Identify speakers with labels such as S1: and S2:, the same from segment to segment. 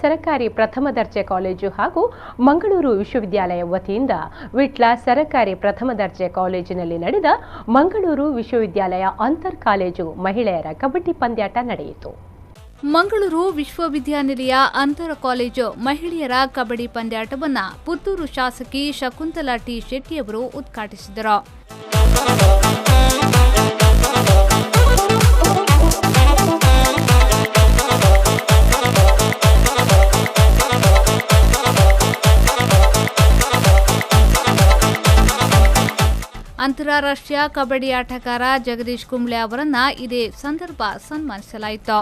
S1: ಸರಕಾರಿ ಪ್ರಥಮ ದರ್ಜೆ ಕಾಲೇಜು ಹಾಗೂ ಮಂಗಳೂರು ವಿಶ್ವವಿದ್ಯಾಲಯ ವತಿಯಿಂದ ವಿಟ್ಲ ಸರಕಾರಿ ಪ್ರಥಮ ದರ್ಜೆ ಕಾಲೇಜಿನಲ್ಲಿ ನಡೆದ ಮಂಗಳೂರು ವಿಶ್ವವಿದ್ಯಾಲಯ ಅಂತರ್ ಕಾಲೇಜು ಮಹಿಳೆಯರ ಕಬಡ್ಡಿ ಪಂದ್ಯಾಟ ನಡೆಯಿತು.
S2: ಮಂಗಳೂರು ವಿಶ್ವವಿದ್ಯಾನಿಲಯ ಅಂತರ ಕಾಲೇಜು ಮಹಿಳೆಯರ ಕಬಡ್ಡಿ ಪಂದ್ಯಾಟವನ್ನು ಪುತ್ತೂರು ಶಾಸಕಿ ಶಕುಂತಲಾ ಟಿ ಶೆಟ್ಟಿಯವರು ಉದ್ಘಾಟಿಸಿದರು. ಅಂತಾರಾಷ್ಟ್ರೀಯ ಕಬಡ್ಡಿ ಆಟಗಾರ ಜಗದೀಶ್ ಕುಂಬ್ಳೆ ಅವರನ್ನ ಇದೇ ಸಂದರ್ಭ ಸನ್ಮಾನಿಸಲಾಯಿತು.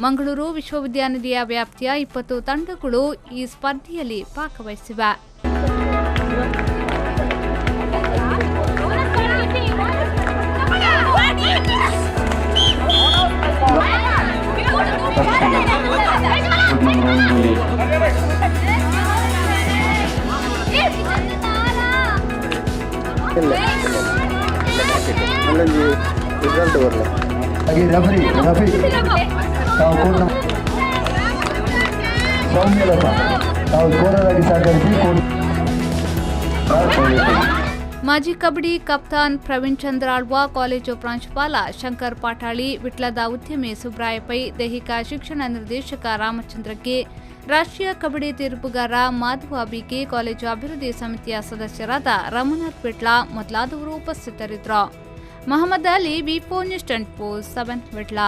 S2: ಮಂಗಳೂರು ವಿಶ್ವವಿದ್ಯಾನಿಲಯ ವ್ಯಾಪ್ತಿಯ 20 ತಂಡಗಳು ಈ ಸ್ಪರ್ಧೆಯಲ್ಲಿ ಭಾಗವಹಿಸಿವೆ. ಮಾಜಿ ಕಬಡ್ಡಿ ಕಪ್ತಾನ್ ಪ್ರವೀಣ್ ಚಂದ್ರ ಆಳ್ವ, ಕಾಲೇಜು ಪ್ರಾಂಶುಪಾಲ ಶಂಕರ್ ಪಾಟಾಳಿ, ವಿಟ್ಲದ ಉದ್ಯಮಿ ಸುಬ್ರಾಯ ಪೈ, ದೈಹಿಕ ಶಿಕ್ಷಣ ನಿರ್ದೇಶಕ ರಾಮಚಂದ್ರ ಕೆ, ರಾಷ್ಟ್ರೀಯ ಕಬಡ್ಡಿ ತೀರ್ಪುಗಾರ ಮಾಧವ ಬಿಕೆ, ಕಾಲೇಜು ಅಭಿವೃದ್ಧಿ ಸಮಿತಿಯ ಸದಸ್ಯರಾದ ರಮನಾಥ್ ವಿಟ್ಲ ಮೊದಲಾದವರು ಉಪಸ್ಥಿತರಿದ್ದರು. ಮೊಹಮ್ಮದ್ ಅಲಿ, ವಿ4 ನ್ಯೂಸ್ 24/7 ವಿಟ್ಲ.